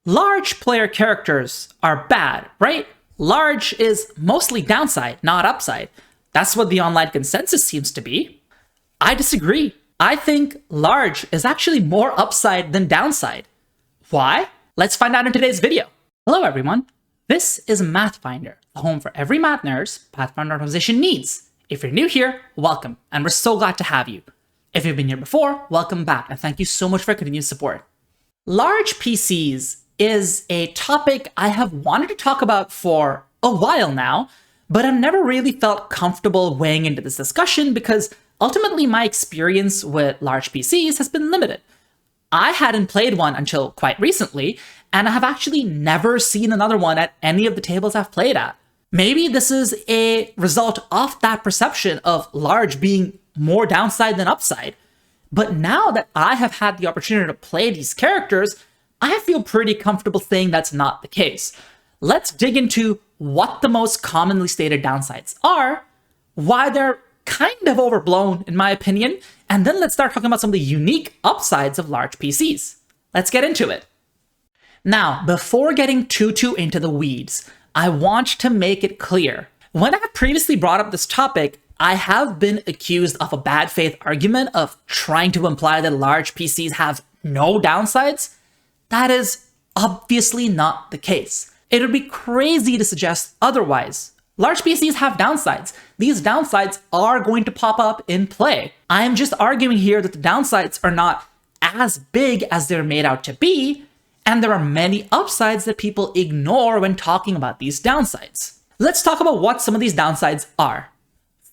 Large player characters are bad, right? Large is mostly downside, not upside. That's what the online consensus seems to be. I disagree. I think large is actually more upside than downside. Why? Let's find out in today's video. Hello everyone. This is Mathfinder, the home for every math nerd's Pathfinder organization needs. If you're new here, welcome, and we're so glad to have you. If you've been here before, welcome back, and thank you so much for continued support. Large PCs is a topic I have wanted to talk about for a while now, but I've never really felt comfortable weighing into this discussion because ultimately my experience with large PCs has been limited. I hadn't played one until quite recently, and I have actually never seen another one at any of the tables I've played at. Maybe this is a result of that perception of large being more downside than upside. But now that I have had the opportunity to play these characters, I feel pretty comfortable saying that's not the case. Let's dig into what the most commonly stated downsides are, why they're kind of overblown in my opinion, and then let's start talking about some of the unique upsides of large PCs. Let's get into it. Now, before getting too into the weeds, I want to make it clear. When I have previously brought up this topic, I have been accused of a bad faith argument of trying to imply that large PCs have no downsides. That is obviously not the case. It would be crazy to suggest otherwise. Large PCs have downsides. These downsides are going to pop up in play. I am just arguing here that the downsides are not as big as they're made out to be, and there are many upsides that people ignore when talking about these downsides. Let's talk about what some of these downsides are.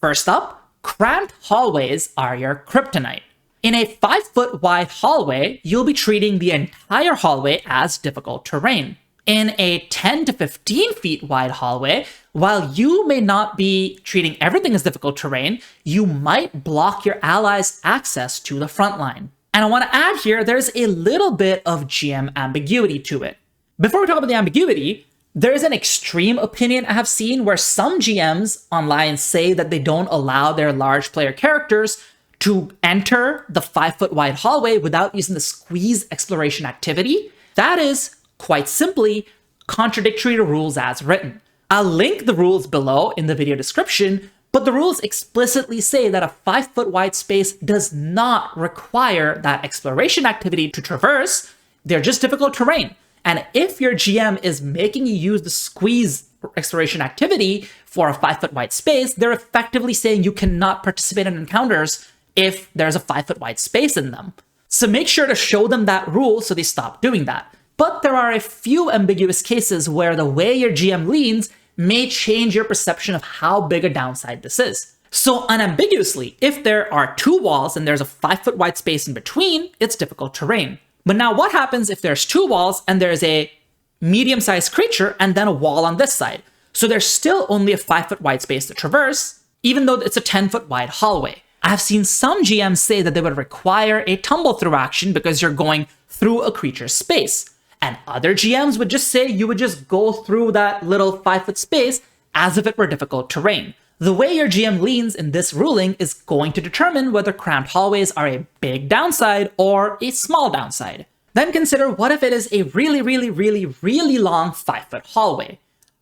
First up, cramped hallways are your kryptonite. In a 5-foot wide hallway, you'll be treating the entire hallway as difficult terrain. In a 10 to 15 feet wide hallway, while you may not be treating everything as difficult terrain, you might block your allies' access to the front line. And I want to add here, there's a little bit of GM ambiguity to it. Before we talk about the ambiguity, there's an extreme opinion I have seen where some GMs online say that they don't allow their large player characters to enter the 5-foot wide hallway without using the squeeze exploration activity. That is, quite simply, contradictory to rules as written. I'll link the rules below in the video description, but the rules explicitly say that a 5-foot wide space does not require that exploration activity to traverse. They're just difficult terrain. And if your GM is making you use the squeeze exploration activity for a 5-foot wide space, they're effectively saying you cannot participate in encounters if there's a 5-foot wide space in them. So make sure to show them that rule so they stop doing that. But there are a few ambiguous cases where the way your GM leans may change your perception of how big a downside this is. So unambiguously, if there are 2 walls and there's a 5-foot wide space in between, it's difficult terrain. But now what happens if there's 2 walls and there's a medium-sized creature and then a wall on this side? So there's still only a 5-foot wide space to traverse, even though it's a 10-foot wide hallway. I've seen some GMs say that they would require a tumble through action because you're going through a creature's space. And other GMs would just say you would just go through that little 5-foot space as if it were difficult terrain. The way your GM leans in this ruling is going to determine whether cramped hallways are a big downside or a small downside. Then consider, what if it is a really long 5-foot hallway?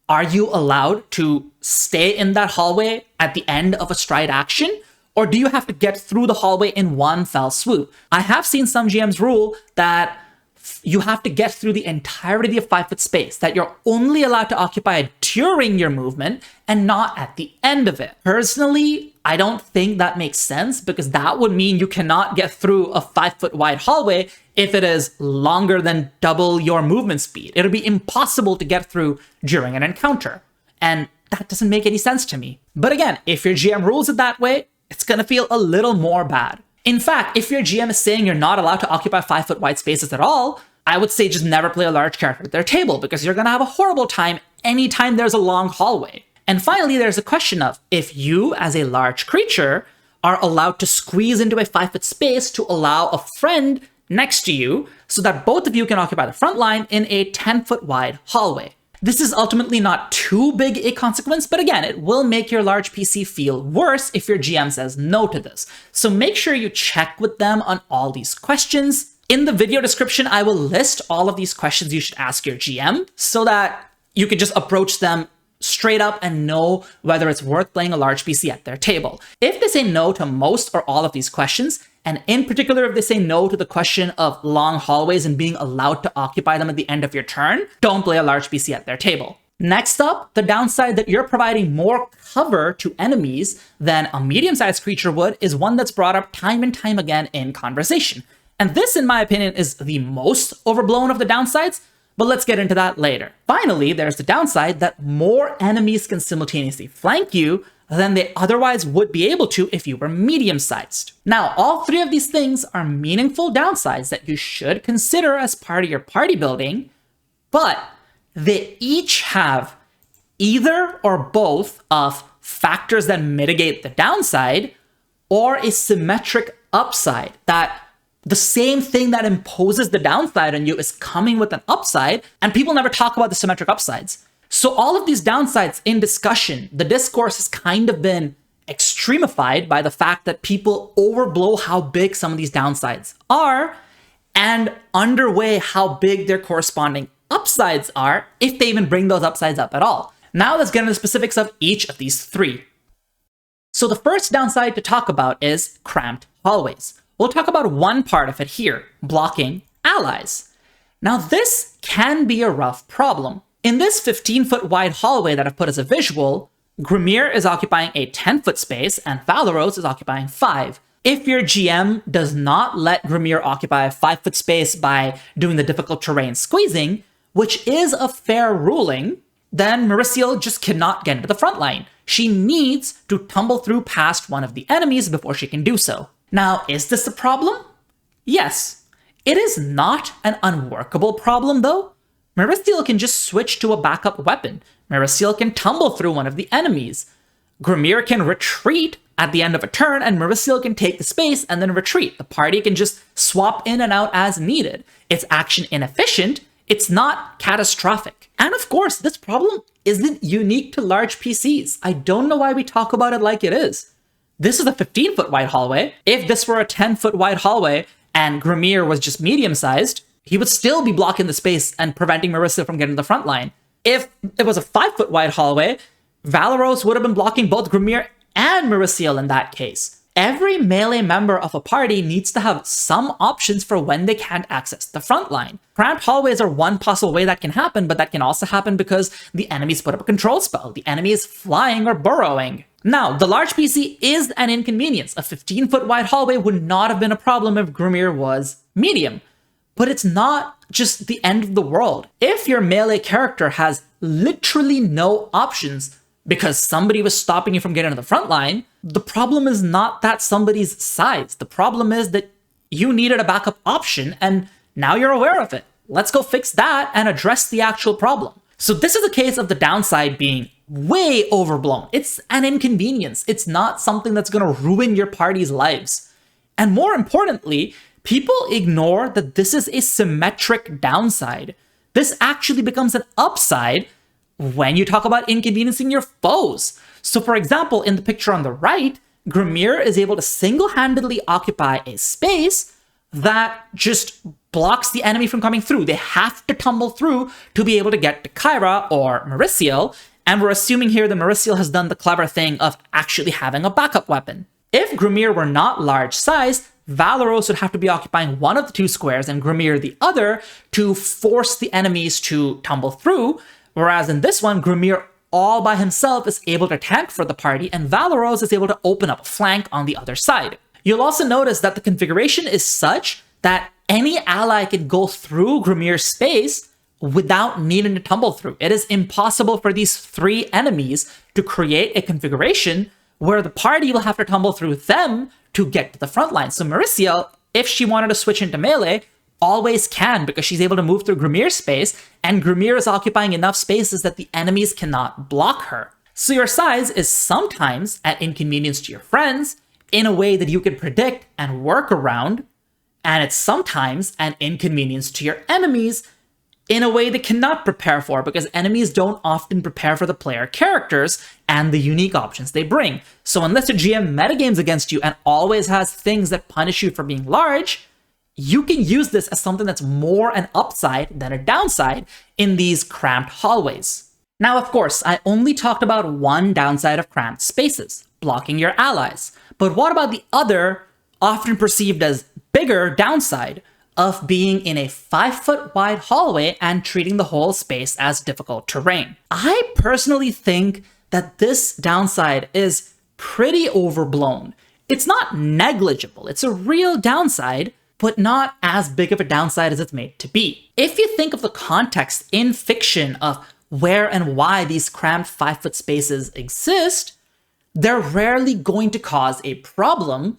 Are you allowed to stay in that hallway at the end of a stride action? Or do you have to get through the hallway in one fell swoop? I have seen some GMs rule that you have to get through the entirety of 5-foot space, that you're only allowed to occupy it during your movement and not at the end of it. Personally, I don't think that makes sense because that would mean you cannot get through a 5-foot wide hallway if it is longer than double your movement speed. It'll be impossible to get through during an encounter. And that doesn't make any sense to me. But again, if your GM rules it that way, it's going to feel a little more bad. In fact, if your GM is saying you're not allowed to occupy 5-foot wide spaces at all, I would say just never play a large character at their table because you're going to have a horrible time anytime there's a long hallway. And finally, there's a question of if you, as a large creature, are allowed to squeeze into a 5-foot space to allow a friend next to you so that both of you can occupy the front line in a 10-foot wide hallway. This is ultimately not too big a consequence, but again, it will make your large PC feel worse if your GM says no to this. So make sure you check with them on all these questions. In the video description, I will list all of these questions you should ask your GM so that you can just approach them straight up and know whether it's worth playing a large PC at their table. If they say no to most or all of these questions, and in particular, if they say no to the question of long hallways and being allowed to occupy them at the end of your turn, don't play a large PC at their table. Next up, the downside that you're providing more cover to enemies than a medium-sized creature would is one that's brought up time and time again in conversation. And this, in my opinion, is the most overblown of the downsides, but let's get into that later. Finally, there's the downside that more enemies can simultaneously flank you than they otherwise would be able to if you were medium-sized. Now, all three of these things are meaningful downsides that you should consider as part of your party building, but they each have either or both of factors that mitigate the downside or a symmetric upside, that the same thing that imposes the downside on you is coming with an upside, and people never talk about the symmetric upsides. So all of these downsides in discussion, the discourse has kind of been extremified by the fact that people overblow how big some of these downsides are and underweigh how big their corresponding upsides are, if they even bring those upsides up at all. Now let's get into the specifics of each of these three. So the first downside to talk about is cramped hallways. We'll talk about one part of it here, blocking allies. Now this can be a rough problem. In this 15-foot wide hallway that I've put as a visual, Grimir is occupying a 10-foot space and Valeros is occupying 5. If your GM does not let Grimir occupy a 5-foot space by doing the difficult terrain squeezing, which is a fair ruling, then Marisciel just cannot get into the front line. She needs to tumble through past one of the enemies before she can do so. Now, is this a problem? Yes. It is not an unworkable problem, though. Marisciel can just switch to a backup weapon. Marisciel can tumble through one of the enemies. Grimir can retreat at the end of a turn, and Marisciel can take the space and then retreat. The party can just swap in and out as needed. It's action inefficient. It's not catastrophic. And of course, this problem isn't unique to large PCs. I don't know why we talk about it like it is. This is a 15-foot wide hallway. If this were a 10-foot wide hallway and Grimir was just medium-sized, he would still be blocking the space and preventing Marisciel from getting to the front line. If it was a 5-foot wide hallway, Valeros would have been blocking both Grimir and Marisciel in that case. Every melee member of a party needs to have some options for when they can't access the front line. Cramped hallways are one possible way that can happen, but that can also happen because the enemies put up a control spell. The enemy is flying or burrowing. Now, the large PC is an inconvenience. A 15-foot wide hallway would not have been a problem if Grimir was medium. But it's not just the end of the world. If your melee character has literally no options because somebody was stopping you from getting to the front line, the problem is not that somebody's size. The problem is that you needed a backup option and now you're aware of it. Let's go fix that and address the actual problem. So this is a case of the downside being way overblown. It's an inconvenience. It's not something that's going to ruin your party's lives. And more importantly, people ignore that this is a symmetric downside. This actually becomes an upside when you talk about inconveniencing your foes. So for example, in the picture on the right, Grimir is able to single-handedly occupy a space that just blocks the enemy from coming through. They have to tumble through to be able to get to Kyra or Marisciel, and we're assuming here that Marisciel has done the clever thing of actually having a backup weapon. If Grimir were not large-sized, Valeros would have to be occupying one of the two squares and Grimir the other to force the enemies to tumble through, whereas in this one, Grimir all by himself is able to tank for the party, and Valeros is able to open up a flank on the other side. You'll also notice that the configuration is such that any ally can go through Grimir's space without needing to tumble through. It is impossible for these three enemies to create a configuration where the party will have to tumble through them to get to the front line. So Marisciel, if she wanted to switch into melee, always can because she's able to move through Grimir's space, and Grimir is occupying enough spaces that the enemies cannot block her. So your size is sometimes an inconvenience to your friends in a way that you can predict and work around, and it's sometimes an inconvenience to your enemies in a way they cannot prepare for because enemies don't often prepare for the player characters and the unique options they bring. So unless your GM metagames against you and always has things that punish you for being large, you can use this as something that's more an upside than a downside in these cramped hallways. Now, of course, I only talked about one downside of cramped spaces, blocking your allies. But what about the other, often perceived as bigger downside of being in a 5-foot wide hallway and treating the whole space as difficult terrain? I personally think that this downside is pretty overblown. It's not negligible, it's a real downside, but not as big of a downside as it's made to be. If you think of the context in fiction of where and why these cramped 5-foot spaces exist, they're rarely going to cause a problem,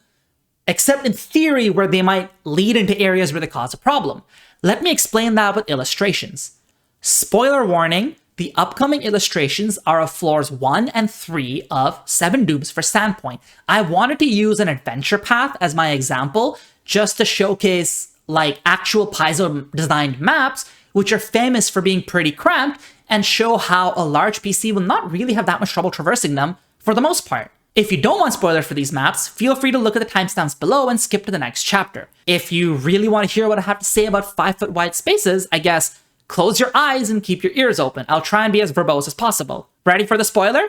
except in theory where they might lead into areas where they cause a problem. Let me explain that with illustrations. Spoiler warning, the upcoming illustrations are of floors 1 and 3 of 7 Dooms for Sandpoint. I wanted to use an adventure path as my example just to showcase like actual Paizo designed maps, which are famous for being pretty cramped, and show how a large PC will not really have that much trouble traversing them for the most part. If you don't want spoilers for these maps, feel free to look at the timestamps below and skip to the next chapter. If you really want to hear what I have to say about 5-foot wide spaces, I guess close your eyes and keep your ears open. I'll try and be as verbose as possible. Ready for the spoiler?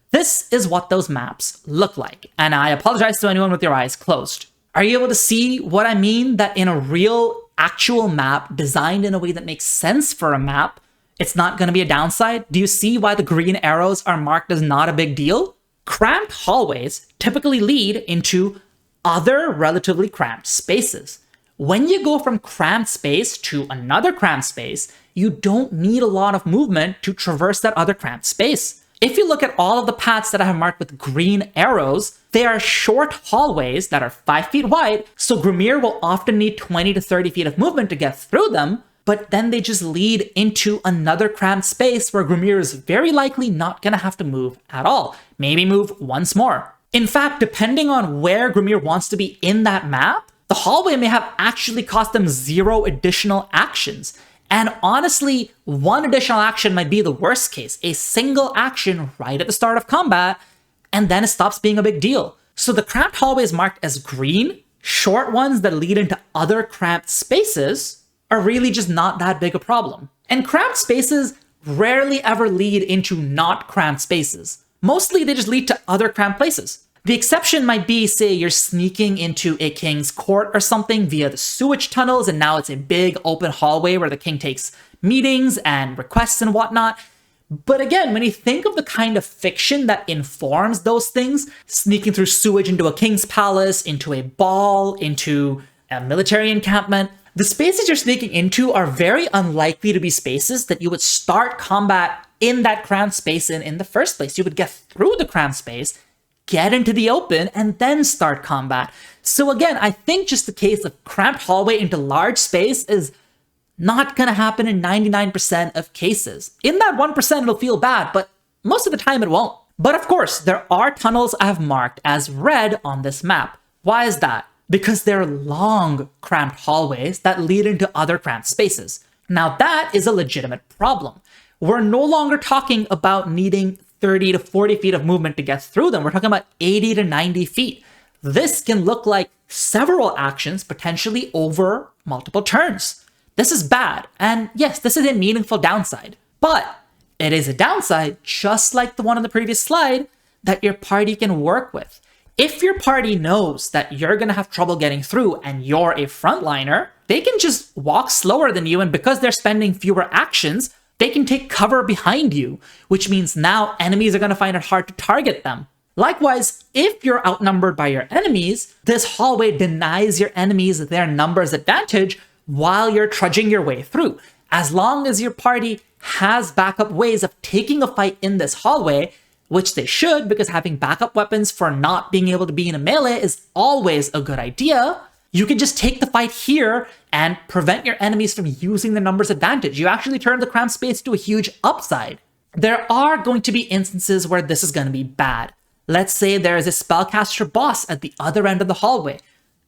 This is what those maps look like, and I apologize to anyone with your eyes closed. Are you able to see what I mean? That in a real, actual map designed in a way that makes sense for a map, it's not going to be a downside? Do you see why the green arrows are marked as not a big deal? Cramped hallways typically lead into other relatively cramped spaces. When you go from cramped space to another cramped space, you don't need a lot of movement to traverse that other cramped space. If you look at all of the paths that I have marked with green arrows, they are short hallways that are 5 feet wide, so Grimir will often need 20 to 30 feet of movement to get through them, but then they just lead into another cramped space where Grimir is very likely not going to have to move at all. Maybe move once more. In fact, depending on where Grimir wants to be in that map, the hallway may have actually cost them 0 additional actions. And honestly, 1 additional action might be the worst case, a single action right at the start of combat, and then it stops being a big deal. So the cramped hallways marked as green, short ones that lead into other cramped spaces, are really just not that big a problem. And cramped spaces rarely ever lead into not cramped spaces. Mostly they just lead to other cramped places. The exception might be, say, you're sneaking into a king's court or something via the sewage tunnels, and now it's a big open hallway where the king takes meetings and requests and whatnot. But again, when you think of the kind of fiction that informs those things, sneaking through sewage into a king's palace, into a ball, into a military encampment, the spaces you're sneaking into are very unlikely to be spaces that you would start combat in that cramped space in the first place. You would get through the cramped space, get into the open, and then start combat. So again, I think just the case of cramped hallway into large space is not going to happen in 99% of cases. In that 1%, it'll feel bad, but most of the time it won't. But of course, there are tunnels I have marked as red on this map. Why is that? Because they're long, cramped hallways that lead into other cramped spaces. Now that is a legitimate problem. We're no longer talking about needing 30 to 40 feet of movement to get through them. We're talking about 80 to 90 feet. This can look like several actions, potentially over multiple turns. This is bad, and yes, this is a meaningful downside. But it is a downside, just like the one on the previous slide, that your party can work with. If your party knows that you're going to have trouble getting through and you're a frontliner, they can just walk slower than you, and because they're spending fewer actions, they can take cover behind you, which means now enemies are going to find it hard to target them. Likewise, if you're outnumbered by your enemies, this hallway denies your enemies their numbers advantage while you're trudging your way through. As long as your party has backup ways of taking a fight in this hallway, which they should, because having backup weapons for not being able to be in a melee is always a good idea, you can just take the fight here and prevent your enemies from using the numbers advantage. You actually turn the cramped space to a huge upside. There are going to be instances where this is going to be bad. Let's say there is a spellcaster boss at the other end of the hallway.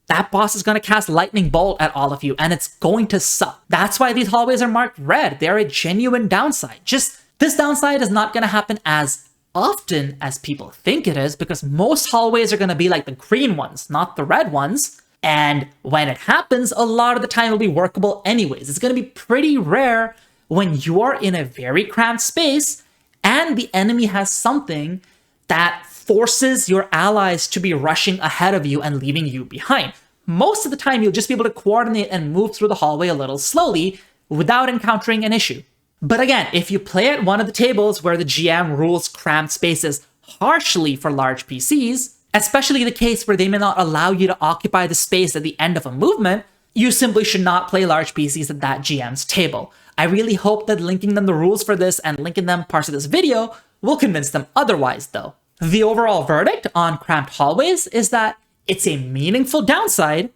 That boss is going to cast Lightning Bolt at all of you, and it's going to suck. That's why these hallways are marked red. They're a genuine downside. Just this downside is not going to happen as often as people think it is, because most hallways are going to be like the green ones, not the red ones. And when it happens, a lot of the time it'll be workable anyways. It's going to be pretty rare when you're in a very cramped space and the enemy has something that forces your allies to be rushing ahead of you and leaving you behind. Most of the time, you'll just be able to coordinate and move through the hallway a little slowly without encountering an issue. But again, if you play at one of the tables where the GM rules cramped spaces harshly for large PCs, especially the case where they may not allow you to occupy the space at the end of a movement, you simply should not play large PCs at that GM's table. I really hope that linking them the rules for this and linking them parts of this video will convince them otherwise, though. The overall verdict on cramped hallways is that it's a meaningful downside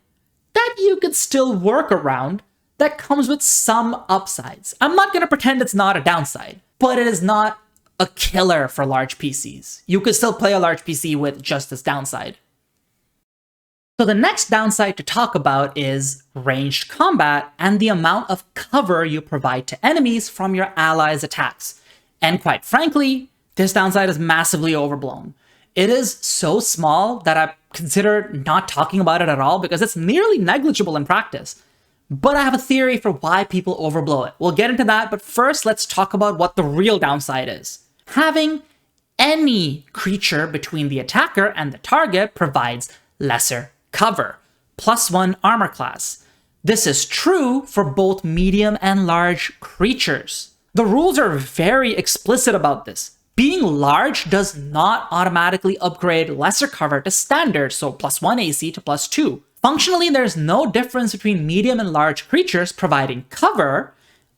that you could still work around that comes with some upsides. I'm not going to pretend it's not a downside, but it is not a killer for large PCs. You could still play a large PC with just this downside. So the next downside to talk about is ranged combat and the amount of cover you provide to enemies from your allies' attacks. And quite frankly, this downside is massively overblown. It is so small that I consider not talking about it at all because it's nearly negligible in practice. But I have a theory for why people overblow it. We'll get into that, but first let's talk about what the real downside is. Having any creature between the attacker and the target provides lesser cover, +1 armor class. This is true for both medium and large creatures. The rules are very explicit about this. Being large does not automatically upgrade lesser cover to standard, so +1 AC to +2. Functionally, there's no difference between medium and large creatures providing cover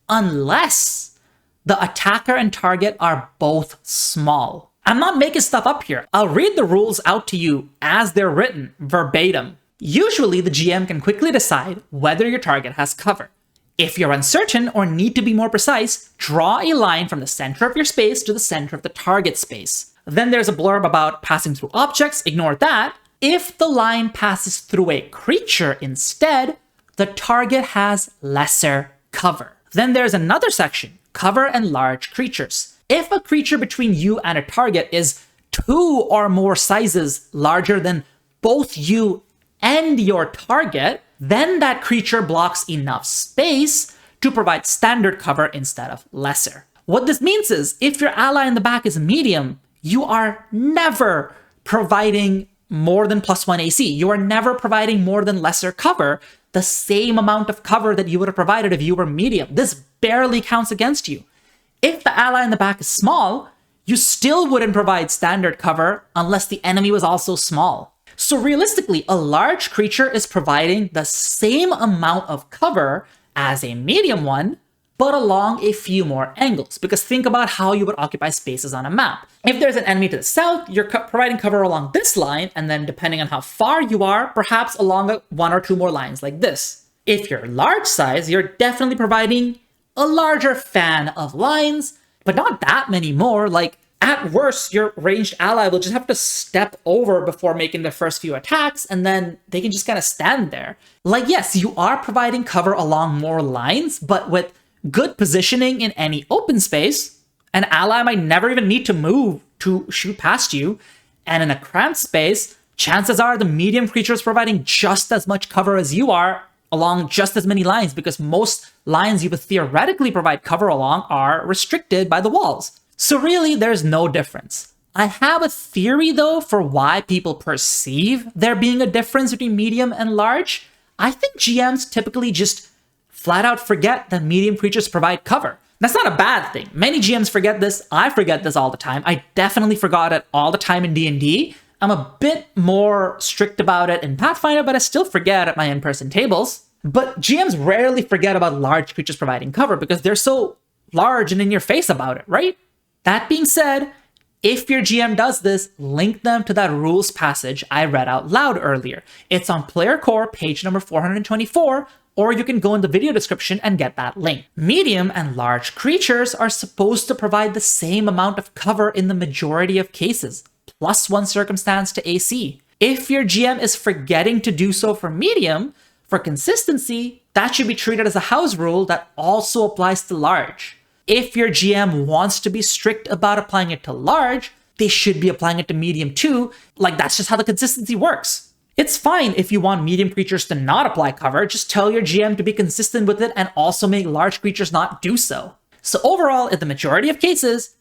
unless the attacker and target are both small. I'm not making stuff up here. I'll read the rules out to you as they're written, verbatim. Usually, the GM can quickly decide whether your target has cover. If you're uncertain or need to be more precise, draw a line from the center of your space to the center of the target space. Then there's a blurb about passing through objects, ignore that. If the line passes through a creature instead, the target has lesser cover. Then there's another section, cover and large creatures. If a creature between you and a target is 2 or more sizes larger than both you and your target, then that creature blocks enough space to provide standard cover instead of lesser. What this means is, if your ally in the back is medium, you are never providing more than +1 AC. You are never providing more than lesser cover, the same amount of cover that you would have provided if you were medium. This barely counts against you. If the ally in the back is small, you still wouldn't provide standard cover unless the enemy was also small. So realistically, a large creature is providing the same amount of cover as a medium one, but along a few more angles. Because think about how you would occupy spaces on a map. If there's an enemy to the south, you're providing cover along this line, and then depending on how far you are, perhaps along 1 or 2 more lines like this. If you're large size, you're definitely providing a larger fan of lines, but not that many more. Like, at worst, your ranged ally will just have to step over before making their first few attacks, and then they can just kind of stand there. Like, yes, you are providing cover along more lines, but with good positioning in any open space, an ally might never even need to move to shoot past you. And in a cramped space, chances are the medium creature is providing just as much cover as you are along just as many lines, because most lines you would theoretically provide cover along are restricted by the walls. So really, there's no difference. I have a theory, though, for why people perceive there being a difference between medium and large. I think GMs typically just flat out forget that medium creatures provide cover. That's not a bad thing. Many GMs forget this. I forget this all the time. I definitely forgot it all the time in D&D. I'm a bit more strict about it in Pathfinder, but I still forget at my in-person tables. But GMs rarely forget about large creatures providing cover because they're so large and in your face about it, right? That being said, if your GM does this, link them to that rules passage I read out loud earlier. It's on Player Core, page number 424, or you can go in the video description and get that link. Medium and large creatures are supposed to provide the same amount of cover in the majority of cases, +1 circumstance to AC. If your GM is forgetting to do so for medium, for consistency, that should be treated as a house rule that also applies to large. If your GM wants to be strict about applying it to large, they should be applying it to medium too. Like, that's just how the consistency works. It's fine if you want medium creatures to not apply cover, just tell your GM to be consistent with it and also make large creatures not do so. So overall, in the majority of cases,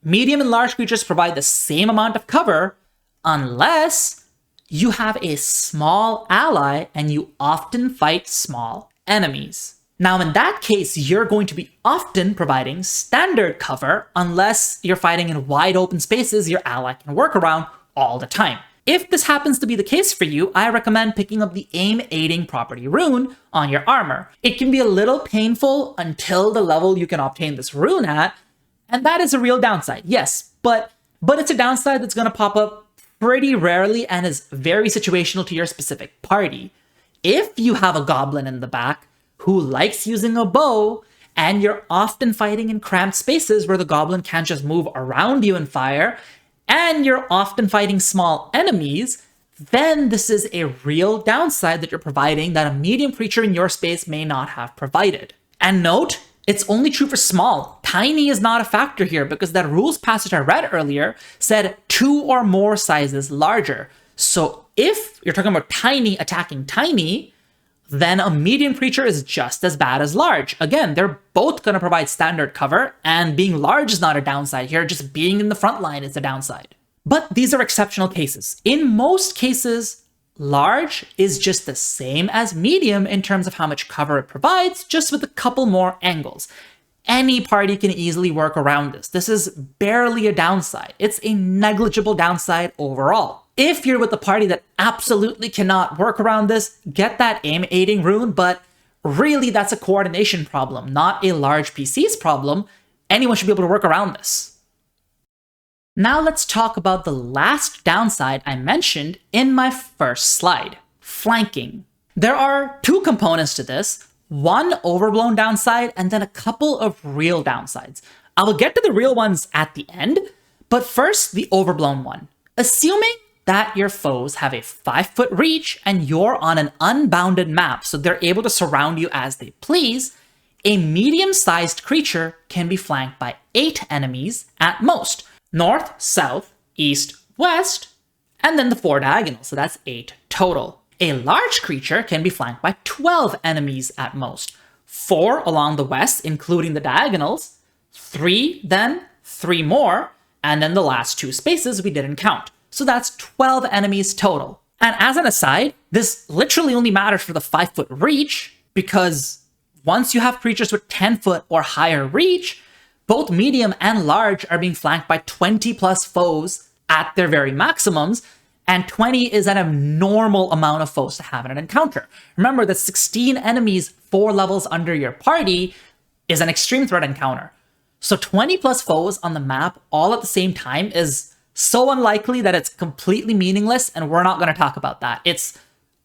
medium and large creatures provide the same amount of cover unless you have a small ally and you often fight small enemies. Now, in that case, you're going to be often providing standard cover unless you're fighting in wide open spaces your ally can work around all the time. If this happens to be the case for you, I recommend picking up the Aim Aiding property rune on your armor. It can be a little painful until the level you can obtain this rune at, and that is a real downside, yes, but it's a downside that's going to pop up pretty rarely and is very situational to your specific party. If you have a goblin in the back who likes using a bow, and you're often fighting in cramped spaces where the goblin can't just move around you and fire, and you're often fighting small enemies, then this is a real downside that you're providing that a medium creature in your space may not have provided. And note, it's only true for small. Tiny is not a factor here because that rules passage I read earlier said 2 or more sizes larger. So if you're talking about tiny attacking tiny, then a medium creature is just as bad as large. Again, they're both going to provide standard cover, and being large is not a downside here, just being in the front line is a downside. But these are exceptional cases. In most cases, large is just the same as medium in terms of how much cover it provides, just with a couple more angles. Any party can easily work around this. This is barely a downside. It's a negligible downside overall. If you're with a party that absolutely cannot work around this, get that Aim Aiding rune, but really that's a coordination problem, not a large PCs problem. Anyone should be able to work around this. Now let's talk about the last downside I mentioned in my first slide, flanking. There are 2 components to this, one overblown downside and then a couple of real downsides. I will get to the real ones at the end, but first the overblown one. Assuming that your foes have a 5-foot reach and you're on an unbounded map, so they're able to surround you as they please, a medium-sized creature can be flanked by 8 enemies at most. North, south, east, west, and then the 4 diagonals, so that's 8 total. A large creature can be flanked by 12 enemies at most. 4 along the west, including the diagonals, 3 then, 3 more, and then the last 2 spaces we didn't count. So that's 12 enemies total. And as an aside, this literally only matters for the 5-foot reach, because once you have creatures with 10-foot or higher reach, both medium and large are being flanked by 20 plus foes at their very maximums, and 20 is an abnormal amount of foes to have in an encounter. Remember that 16 enemies 4 levels under your party is an extreme threat encounter. So 20 plus foes on the map all at the same time is so unlikely that it's completely meaningless, and we're not going to talk about that. It's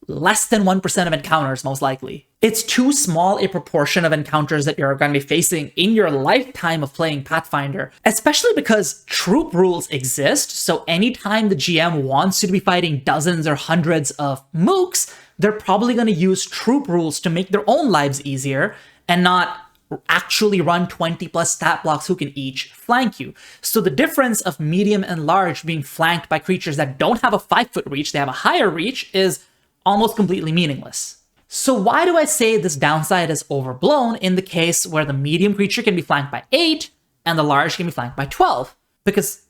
less than 1% of encounters, most likely. It's too small a proportion of encounters that you're going to be facing in your lifetime of playing Pathfinder, especially because troop rules exist, so anytime the GM wants you to be fighting dozens or hundreds of mooks, they're probably going to use troop rules to make their own lives easier and not actually run 20 plus stat blocks who can each flank you. So the difference of medium and large being flanked by creatures that don't have a 5-foot reach, they have a higher reach, is almost completely meaningless. So why do I say this downside is overblown in the case where the medium creature can be flanked by 8 and the large can be flanked by 12? Because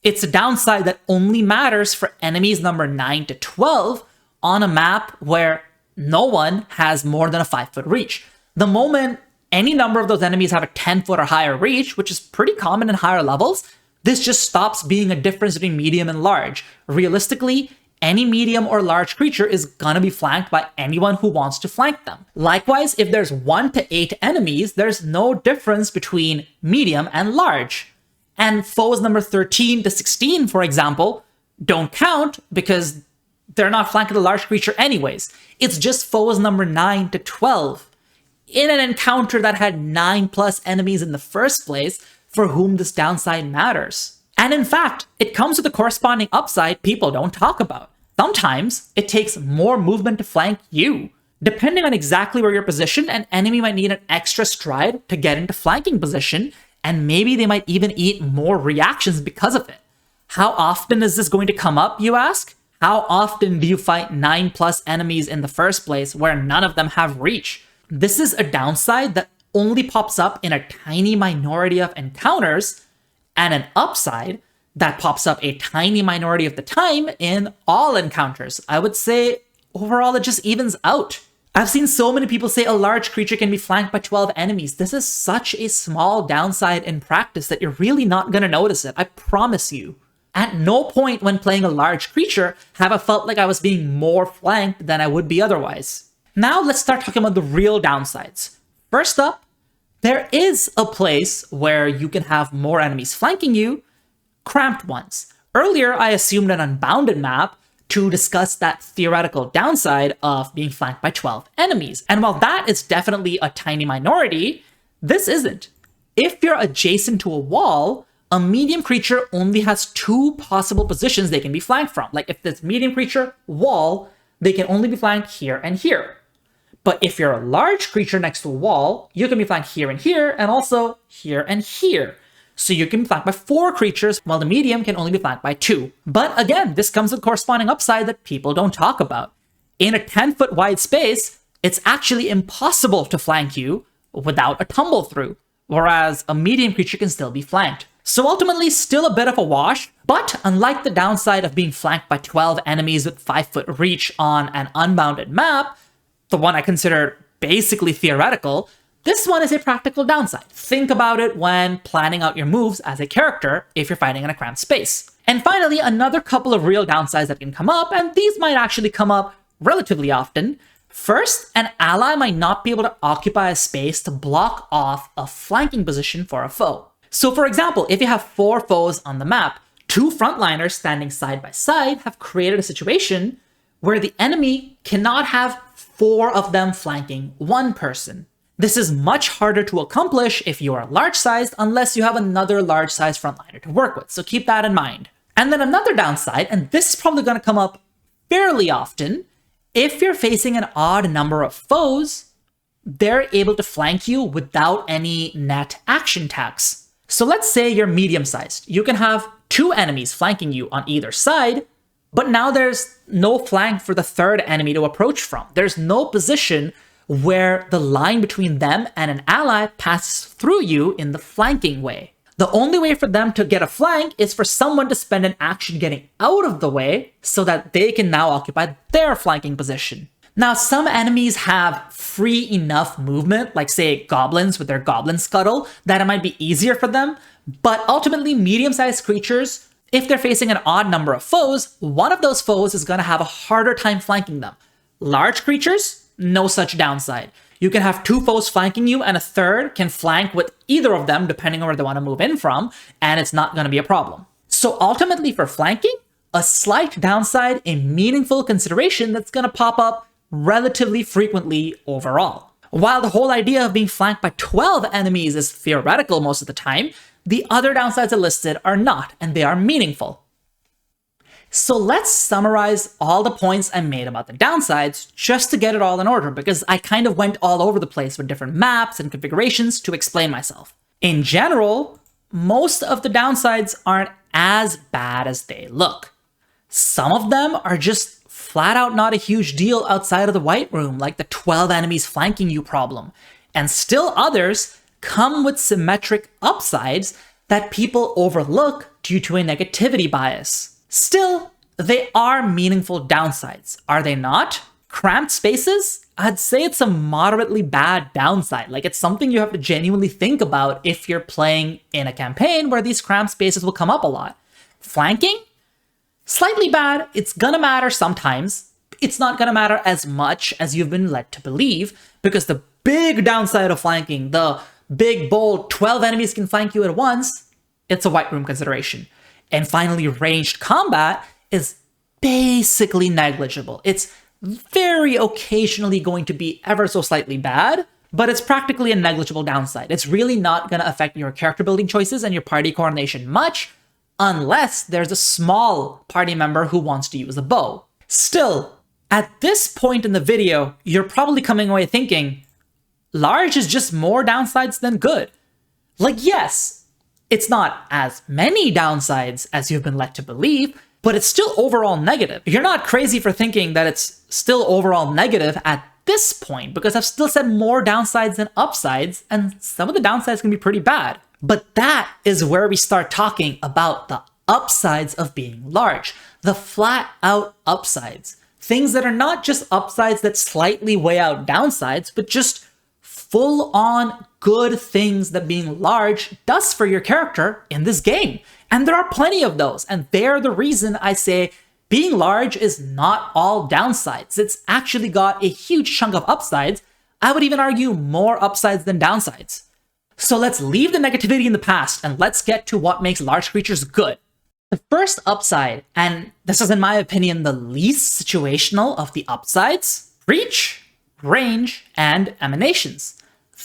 it's a downside that only matters for enemies number 9 to 12 on a map where no one has more than a 5-foot reach. The moment any number of those enemies have a 10-foot or higher reach, which is pretty common in higher levels, this just stops being a difference between medium and large. Realistically, any medium or large creature is gonna be flanked by anyone who wants to flank them. Likewise, if there's 1 to 8 enemies, there's no difference between medium and large. And foes number 13 to 16, for example, don't count because they're not flanking the large creature anyways. It's just foes number 9 to 12 in an encounter that had 9 plus enemies in the first place for whom this downside matters. And in fact, it comes with a corresponding upside people don't talk about. Sometimes it takes more movement to flank you. Depending on exactly where you're positioned, an enemy might need an extra stride to get into flanking position, and maybe they might even eat more reactions because of it. How often is this going to come up, you ask? How often do you fight 9+ enemies in the first place where none of them have reach? This is a downside that only pops up in a tiny minority of encounters, and an upside that pops up a tiny minority of the time in all encounters. I would say overall it just evens out. I've seen so many people say a large creature can be flanked by 12 enemies. This is such a small downside in practice that you're really not going to notice it. I promise you. At no point when playing a large creature have I felt like I was being more flanked than I would be otherwise. Now let's start talking about the real downsides. First up, there is a place where you can have more enemies flanking you, cramped ones. Earlier, I assumed an unbounded map to discuss that theoretical downside of being flanked by 12 enemies. And while that is definitely a tiny minority, this isn't. If you're adjacent to a wall, a medium creature only has 2 possible positions they can be flanked from. Like if this medium creature, wall, they can only be flanked here and here. But if you're a large creature next to a wall, you can be flanked here and here, and also here and here. So you can be flanked by 4 creatures, while the medium can only be flanked by 2. But again, this comes with corresponding upside that people don't talk about. In a 10-foot wide space, it's actually impossible to flank you without a tumble through, whereas a medium creature can still be flanked. So ultimately, still a bit of a wash, but unlike the downside of being flanked by 12 enemies with 5-foot reach on an unbounded map, the one I consider basically theoretical, this one is a practical downside. Think about it when planning out your moves as a character if you're fighting in a cramped space. And finally, another couple of real downsides that can come up, and these might actually come up relatively often. First, an ally might not be able to occupy a space to block off a flanking position for a foe. So for example, if you have 4 foes on the map, 2 frontliners standing side by side have created a situation where the enemy cannot have 4 of them flanking 1 person. This is much harder to accomplish if you are large-sized unless you have another large-sized frontliner to work with, so keep that in mind. And then another downside, and this is probably going to come up fairly often, if you're facing an odd number of foes, they're able to flank you without any net action tax. So let's say you're medium-sized. You can have 2 enemies flanking you on either side, but now there's no flank for the 3rd enemy to approach from. There's no position where the line between them and an ally passes through you in the flanking way. The only way for them to get a flank is for someone to spend an action getting out of the way so that they can now occupy their flanking position. Now, some enemies have free enough movement, like say goblins with their goblin scuttle, that it might be easier for them, but ultimately medium-sized creatures, if they're facing an odd number of foes, one of those foes is going to have a harder time flanking them. Large creatures, no such downside. You can have 2 foes flanking you and a 3rd can flank with either of them depending on where they want to move in from, and it's not going to be a problem. So ultimately for flanking, a slight downside, a meaningful consideration that's going to pop up relatively frequently overall. While the whole idea of being flanked by 12 enemies is theoretical most of the time, the other downsides I listed are not, and they are meaningful. So let's summarize all the points I made about the downsides just to get it all in order, because I kind of went all over the place with different maps and configurations to explain myself. In general, most of the downsides aren't as bad as they look. Some of them are just flat out not a huge deal outside of the White Room, like the 12 enemies flanking you problem. And still others come with symmetric upsides that people overlook due to a negativity bias. Still, they are meaningful downsides, are they not? Cramped spaces? I'd say it's a moderately bad downside. Like, it's something you have to genuinely think about if you're playing in a campaign where these cramped spaces will come up a lot. Flanking? Slightly bad. It's gonna matter sometimes. It's not gonna matter as much as you've been led to believe, because the big downside of flanking, the big, bold 12 enemies can flank you at once, it's a White Room consideration. And finally, ranged combat is basically negligible. It's very occasionally going to be ever so slightly bad, but it's practically a negligible downside. It's really not going to affect your character building choices and your party coordination much, unless there's a small party member who wants to use a bow. Still, at this point in the video, you're probably coming away thinking, large is just more downsides than good. Like, yes, it's not as many downsides as you've been led to believe, but it's still overall negative. You're not crazy for thinking that it's still overall negative at this point, because I've still said more downsides than upsides, and some of the downsides can be pretty bad. But that is where we start talking about the upsides of being large, the flat out upsides. Things that are not just upsides that slightly weigh out downsides, but just full on good things that being large does for your character in this game. And there are plenty of those, and they're the reason I say being large is not all downsides. It's actually got a huge chunk of upsides. I would even argue more upsides than downsides. So let's leave the negativity in the past and let's get to what makes large creatures good. The first upside, and this is in my opinion the least situational of the upsides, reach, range, and emanations.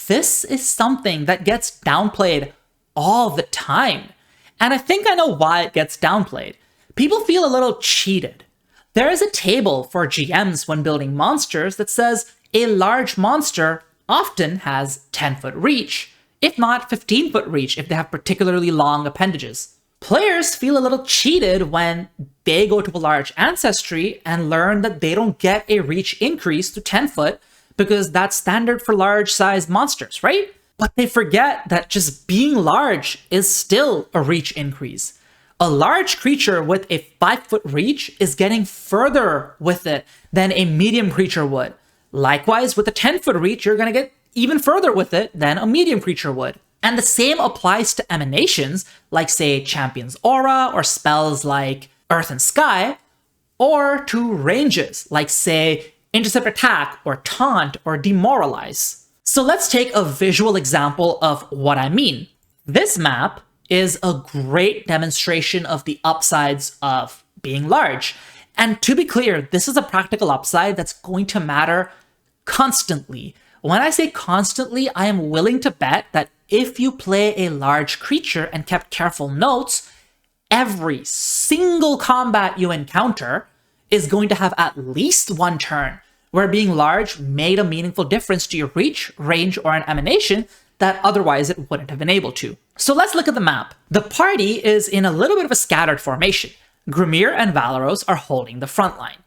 This is something that gets downplayed all the time. And I think I know why it gets downplayed. People feel a little cheated. There is a table for GMs when building monsters that says a large monster often has 10-foot reach, if not 15-foot reach if they have particularly long appendages. Players feel a little cheated when they go to a large ancestry and learn that they don't get a reach increase to 10-foot because that's standard for large-sized monsters, right? But they forget that just being large is still a reach increase. A large creature with a 5-foot reach is getting further with it than a medium creature would. Likewise, with a 10-foot reach, you're going to get even further with it than a medium creature would. And the same applies to emanations, like say Champion's Aura or spells like Earth and Sky, or to ranges, like say Intercept Attack or Taunt or Demoralize. So let's take a visual example of what I mean. This map is a great demonstration of the upsides of being large. And to be clear, this is a practical upside that's going to matter constantly. When I say constantly, I am willing to bet that if you play a large creature and kept careful notes, every single combat you encounter is going to have at least one turn where being large made a meaningful difference to your reach, range, or an emanation that otherwise it wouldn't have been able to. So let's look at the map. The party is in a little bit of a scattered formation. Grimir and Valeros are holding the front line.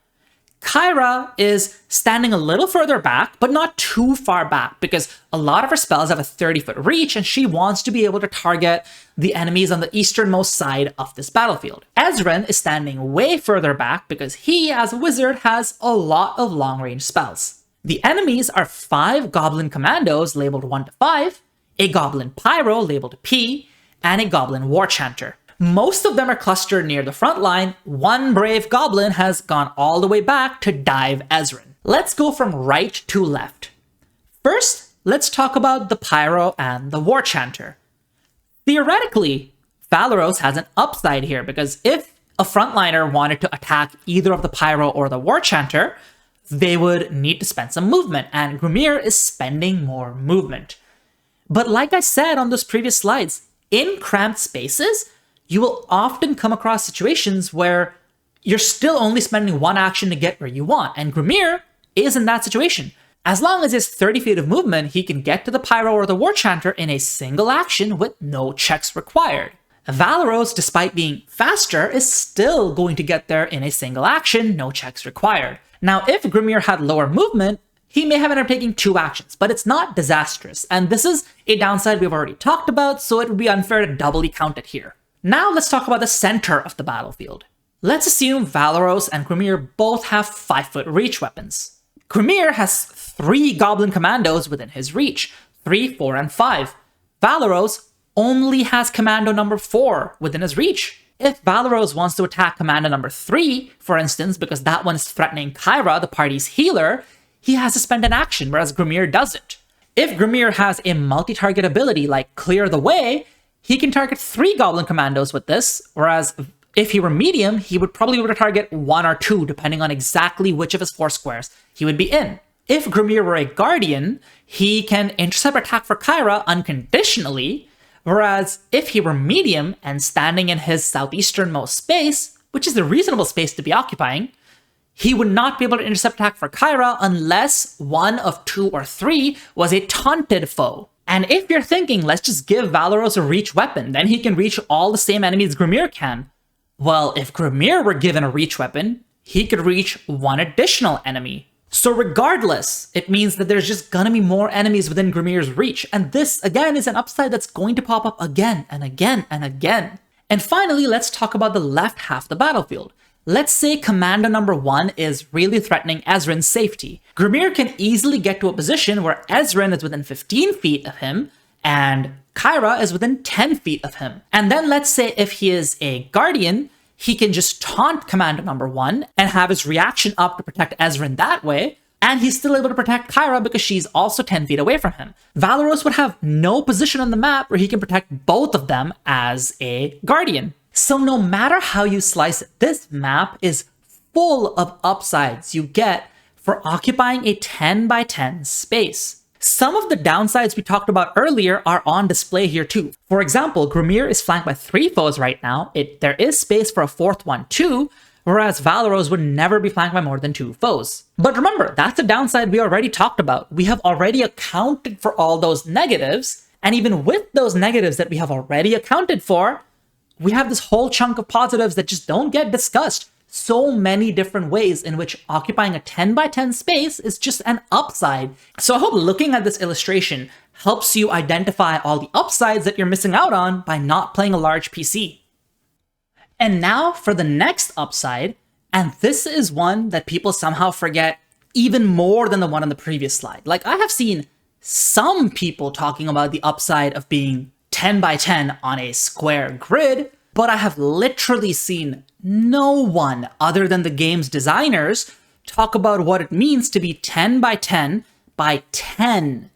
Kyra is standing a little further back, but not too far back, because a lot of her spells have a 30-foot reach, and she wants to be able to target the enemies on the easternmost side of this battlefield. Ezran is standing way further back, because he, as a wizard, has a lot of long-range spells. The enemies are 5 Goblin Commandos labeled 1 to 5, a Goblin Pyro labeled P, and a Goblin War Chanter. Most of them are clustered near the front line. One brave goblin has gone all the way back to dive Ezran. Let's go from right to left. First, let's talk about the Pyro and the War Chanter. Theoretically, Valeros has an upside here, because if a frontliner wanted to attack either of the Pyro or the War Chanter, they would need to spend some movement, and Grimir is spending more movement. But like I said on those previous slides, in cramped spaces, you will often come across situations where you're still only spending one action to get where you want, and Grimir is in that situation. As long as he has 30 feet of movement, he can get to the Pyro or the War Chanter in a single action with no checks required. Valeros, despite being faster, is still going to get there in a single action, no checks required. Now, if Grimir had lower movement, he may have ended up taking 2 actions, but it's not disastrous, and this is a downside we've already talked about, so it would be unfair to doubly count it here. Now let's talk about the center of the battlefield. Let's assume Valeros and Grimir both have 5-foot reach weapons. Grimir has 3 Goblin Commandos within his reach, 3, 4, and 5. Valeros only has Commando number 4 within his reach. If Valeros wants to attack Commando number 3, for instance, because that one is threatening Kyra, the party's healer, he has to spend an action, whereas Grimir doesn't. If Grimir has a multi-target ability like Clear the Way, he can target 3 Goblin Commandos with this, whereas if he were medium, he would probably be able to target 1 or 2, depending on exactly which of his 4 squares he would be in. If Grimir were a Guardian, he can intercept attack for Kyra unconditionally, whereas if he were medium and standing in his southeasternmost space, which is a reasonable space to be occupying, he would not be able to intercept attack for Kyra unless 1 of 2 or 3 was a taunted foe. And if you're thinking, let's just give Valeros a reach weapon, then he can reach all the same enemies Grimir can, Well, if Grimir were given a reach weapon, he could reach one additional enemy. So regardless, it means that there's just gonna be more enemies within Grimir's reach, and this, again, is an upside that's going to pop up again and again and again. And finally, let's talk about the left half of the battlefield. Let's say Commander number 1 is really threatening Ezran's safety. Grimir can easily get to a position where Ezran is within 15 feet of him, and Kyra is within 10 feet of him. And then let's say if he is a Guardian, he can just taunt Commander number 1 and have his reaction up to protect Ezran that way, and he's still able to protect Kyra because she's also 10 feet away from him. Valeros would have no position on the map where he can protect both of them as a Guardian. So no matter how you slice it, this map is full of upsides you get for occupying a 10 by 10 space. Some of the downsides we talked about earlier are on display here too. For example, Grimir is flanked by 3 foes right now. There is space for a 4th one too, whereas Valeros would never be flanked by more than 2 foes. But remember, that's a downside we already talked about. We have already accounted for all those negatives, and even with those negatives that we have already accounted for, we have this whole chunk of positives that just don't get discussed. So many different ways in which occupying a 10 by 10 space is just an upside. So I hope looking at this illustration helps you identify all the upsides that you're missing out on by not playing a large PC. And now for the next upside, and this is one that people somehow forget even more than the one on the previous slide. Like, I have seen some people talking about the upside of being 10 by 10 on a square grid, but I have literally seen no one other than the game's designers talk about what it means to be 10 by 10 by 10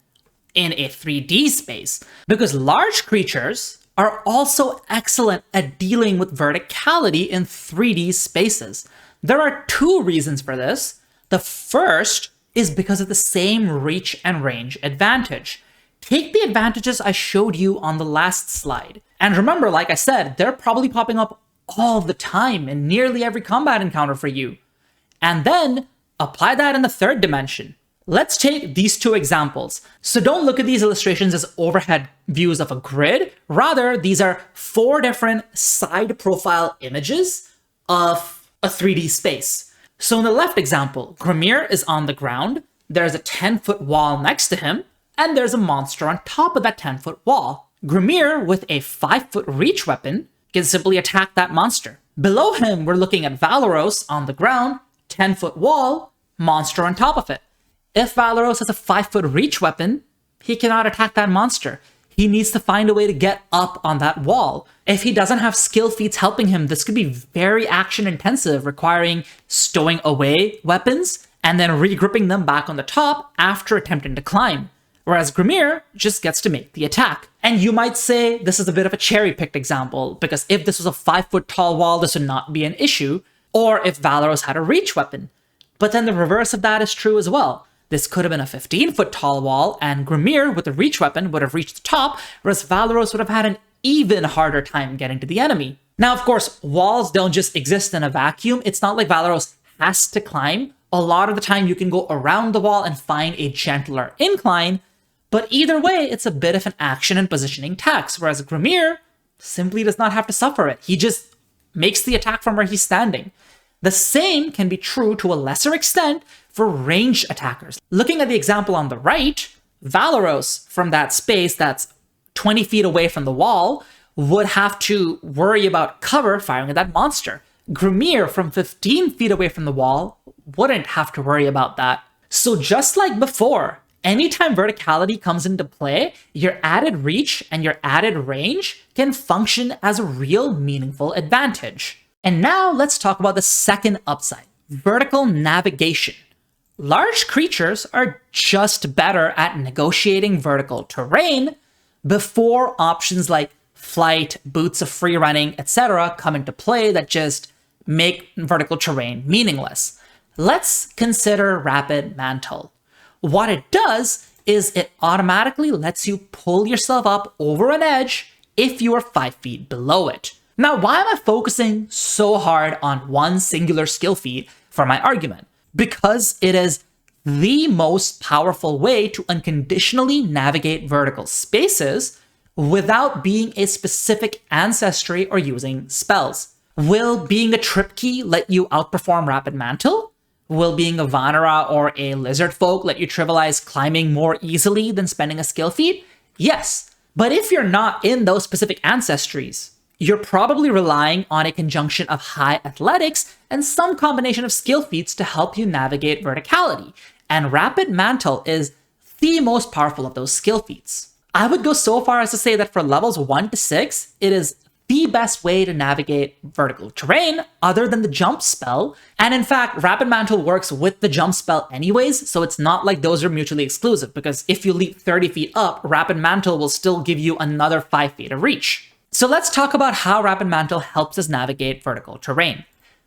in a 3D space, because large creatures are also excellent at dealing with verticality in 3D spaces. There are 2 reasons for this. The first is because of the same reach and range advantage. Take the advantages I showed you on the last slide. And remember, like I said, they're probably popping up all the time in nearly every combat encounter for you. And then apply that in the 3rd dimension. Let's take these 2 examples. So don't look at these illustrations as overhead views of a grid. Rather, these are 4 different side profile images of a 3D space. So in the left example, Grimir is on the ground. There's a 10-foot wall next to him, and there's a monster on top of that 10-foot wall. Grimir, with a 5-foot reach weapon, can simply attack that monster. Below him, we're looking at Valeros on the ground, 10-foot wall, monster on top of it. If Valeros has a 5-foot reach weapon, he cannot attack that monster. He needs to find a way to get up on that wall. If he doesn't have skill feats helping him, this could be very action intensive, requiring stowing away weapons and then regripping them back on the top after attempting to climb. Whereas Grimir just gets to make the attack. And you might say this is a bit of a cherry-picked example, because if this was a 5-foot tall wall, this would not be an issue, or if Valeros had a reach weapon. But then the reverse of that is true as well. This could have been a 15-foot tall wall, and Grimir, with a reach weapon, would have reached the top, whereas Valeros would have had an even harder time getting to the enemy. Now, of course, walls don't just exist in a vacuum. It's not like Valeros has to climb. A lot of the time, you can go around the wall and find a gentler incline, but either way, it's a bit of an action and positioning tax, whereas Grimir simply does not have to suffer it. He just makes the attack from where he's standing. The same can be true to a lesser extent for ranged attackers. Looking at the example on the right, Valeros from that space that's 20 feet away from the wall would have to worry about cover firing at that monster. Grimir from 15 feet away from the wall wouldn't have to worry about that. So just like before, anytime verticality comes into play, your added reach and your added range can function as a real meaningful advantage. And now let's talk about the second upside, vertical navigation. Large creatures are just better at negotiating vertical terrain before options like flight, boots of free running, etc. come into play that just make vertical terrain meaningless. Let's consider Rapid Mantle. What it does is it automatically lets you pull yourself up over an edge if you are 5 feet below it. Now, why am I focusing so hard on one singular skill feat for my argument? Because it is the most powerful way to unconditionally navigate vertical spaces without being a specific ancestry or using spells. Will being a Trip Key let you outperform Rapid Mantle? Will being a Vanara or a Lizard Folk let you trivialize climbing more easily than spending a skill feat? Yes, but if you're not in those specific ancestries, you're probably relying on a conjunction of high athletics and some combination of skill feats to help you navigate verticality, and Rapid Mantle is the most powerful of those skill feats. I would go so far as to say that for levels 1 to 6, it is the best way to navigate vertical terrain other than the jump spell. And in fact, Rapid Mantle works with the jump spell anyways, so it's not like those are mutually exclusive, because if you leap 30 feet up, Rapid Mantle will still give you another 5 feet of reach. So let's talk about how Rapid Mantle helps us navigate vertical terrain.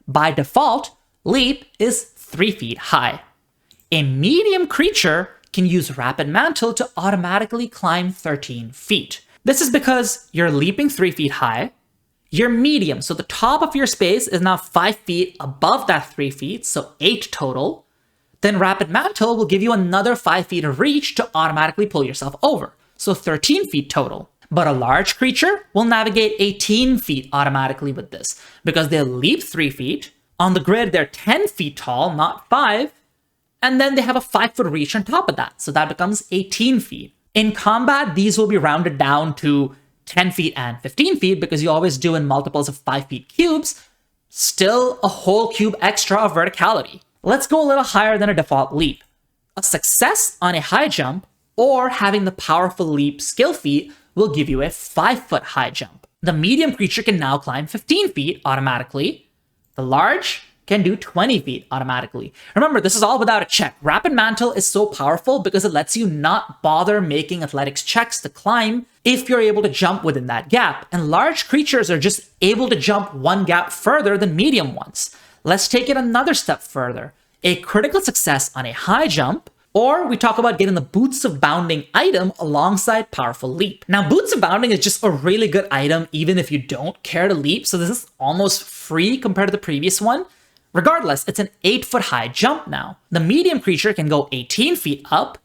By default, leap is 3 feet high. A medium creature can use Rapid Mantle to automatically climb 13 feet. This is because you're leaping 3 feet high, you're medium, so the top of your space is now 5 feet above that 3 feet, so 8 total. Then Rapid Mantle will give you another 5 feet of reach to automatically pull yourself over, so 13 feet total. But a large creature will navigate 18 feet automatically with this, because they'll leap 3 feet. On the grid, they're 10 feet tall, not 5, and then they have a 5-foot reach on top of that, so that becomes 18 feet. In combat, these will be rounded down to 10 feet and 15 feet because you always do in multiples of 5 feet cubes. Still a whole cube extra of verticality. Let's go a little higher than a default leap. A success on a high jump or having the powerful leap skill feat will give you a 5-foot high jump. The medium creature can now climb 15 feet automatically. The large can do 20 feet automatically. Remember, this is all without a check. Rapid Mantle is so powerful because it lets you not bother making athletics checks to climb if you're able to jump within that gap. And large creatures are just able to jump one gap further than medium ones. Let's take it another step further. A critical success on a high jump, or we talk about getting the Boots of Bounding item alongside Powerful Leap. Now, Boots of Bounding is just a really good item even if you don't care to leap, so this is almost free compared to the previous one. Regardless, it's an 8-foot high jump now. The medium creature can go 18 feet up,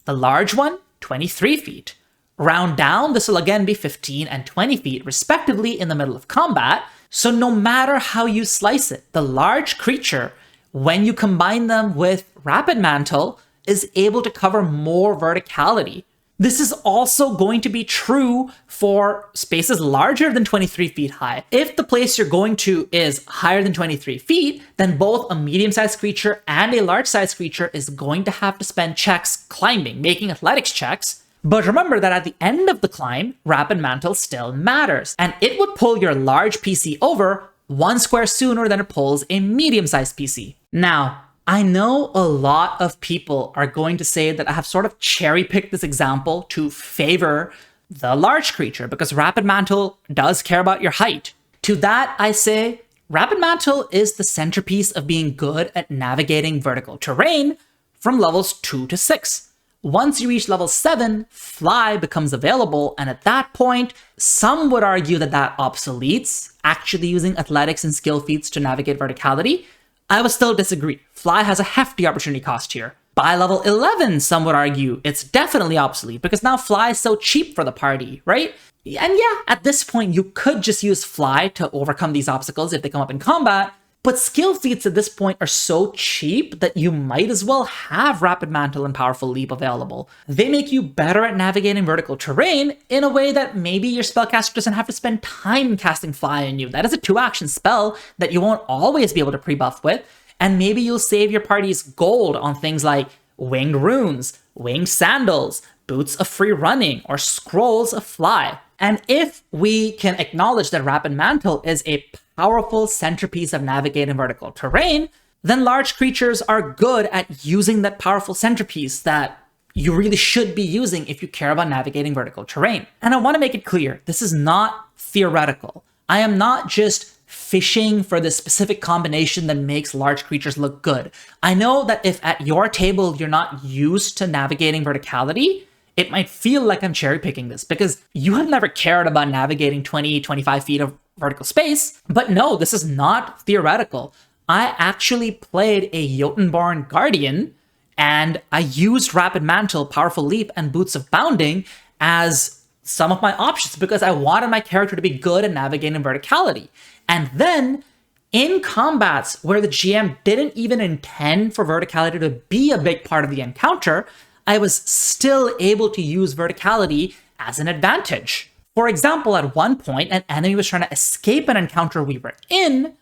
the large one, 23 feet. Round down, this will again be 15 and 20 feet, respectively, in the middle of combat. So no matter how you slice it, the large creature, when you combine them with Rapid Mantle, is able to cover more verticality. This is also going to be true for spaces larger than 23 feet high. If the place you're going to is higher than 23 feet, then both a medium-sized creature and a large-sized creature is going to have to spend checks climbing, making athletics checks. But remember that at the end of the climb, Rapid Mantle still matters, and it would pull your large PC over 1 square sooner than it pulls a medium-sized PC. Now, I know a lot of people are going to say that I have sort of cherry-picked this example to favor the large creature because Rapid Mantle does care about your height. To that, I say, Rapid Mantle is the centerpiece of being good at navigating vertical terrain from levels 2 to 6. Once you reach level 7, Fly becomes available, and at that point, some would argue that that obsoletes actually using athletics and skill feats to navigate verticality. I would still disagree. Fly has a hefty opportunity cost here. By level 11, some would argue it's definitely obsolete because now Fly is so cheap for the party, right? And yeah, at this point, you could just use Fly to overcome these obstacles if they come up in combat, but skill feats at this point are so cheap that you might as well have Rapid Mantle and Powerful Leap available. They make you better at navigating vertical terrain in a way that maybe your spellcaster doesn't have to spend time casting Fly on you. That is a 2-action spell that you won't always be able to pre-buff with, and maybe you'll save your party's gold on things like Winged Runes, Winged Sandals, Boots of Free Running, or Scrolls of Fly. And if we can acknowledge that Rapid Mantle is a powerful centerpiece of navigating vertical terrain, then large creatures are good at using that powerful centerpiece that you really should be using if you care about navigating vertical terrain. And I want to make it clear, this is not theoretical. I am not just fishing for the specific combination that makes large creatures look good. I know that if at your table you're not used to navigating verticality, it might feel like I'm cherry picking this because you have never cared about navigating 20, 25 feet of vertical space. But no, this is not theoretical. I actually played a Jotunborn Guardian and I used Rapid Mantle, Powerful Leap, and Boots of Bounding as some of my options because I wanted my character to be good at navigating verticality. And then in combats where the GM didn't even intend for verticality to be a big part of the encounter, I was still able to use verticality as an advantage. For example, at one point, an enemy was trying to escape an encounter we were in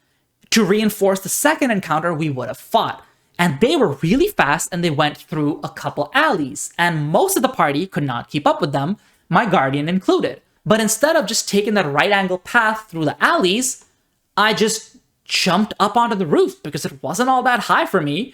to reinforce the second encounter we would have fought. And they were really fast and they went through a couple alleys, and most of the party could not keep up with them, my guardian included. But instead of just taking that right angle path through the alleys, I just jumped up onto the roof because it wasn't all that high for me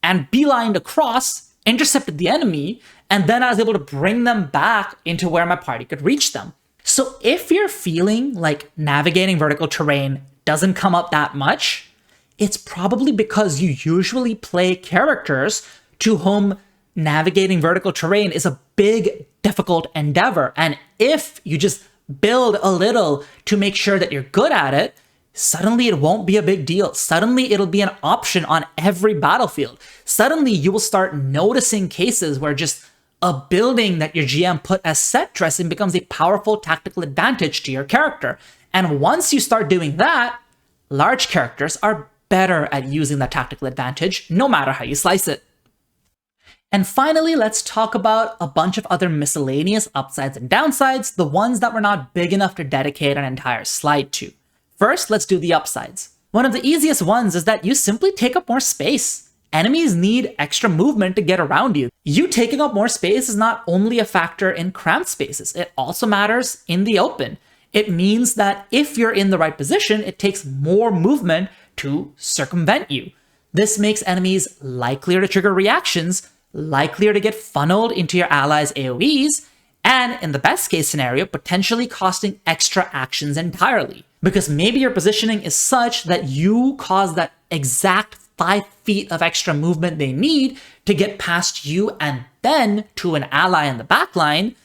and beelined across, intercepted the enemy, and then I was able to bring them back into where my party could reach them. So if you're feeling like navigating vertical terrain doesn't come up that much, it's probably because you usually play characters to whom navigating vertical terrain is a big, difficult endeavor. And if you just build a little to make sure that you're good at it, suddenly it won't be a big deal. Suddenly it'll be an option on every battlefield. Suddenly you will start noticing cases where just a building that your GM put as set dressing becomes a powerful tactical advantage to your character. And once you start doing that, large characters are better at using that tactical advantage, no matter how you slice it. And finally, let's talk about a bunch of other miscellaneous upsides and downsides, the ones that we're not big enough to dedicate an entire slide to. First, let's do the upsides. One of the easiest ones is that you simply take up more space. Enemies need extra movement to get around you. You taking up more space is not only a factor in cramped spaces, it also matters in the open. It means that if you're in the right position, it takes more movement to circumvent you. This makes enemies likelier to trigger reactions, likelier to get funneled into your allies' AoEs, and in the best case scenario, potentially costing extra actions entirely. Because maybe your positioning is such that you cause that exact 5 feet of extra movement they need to get past you and then to an ally in the backline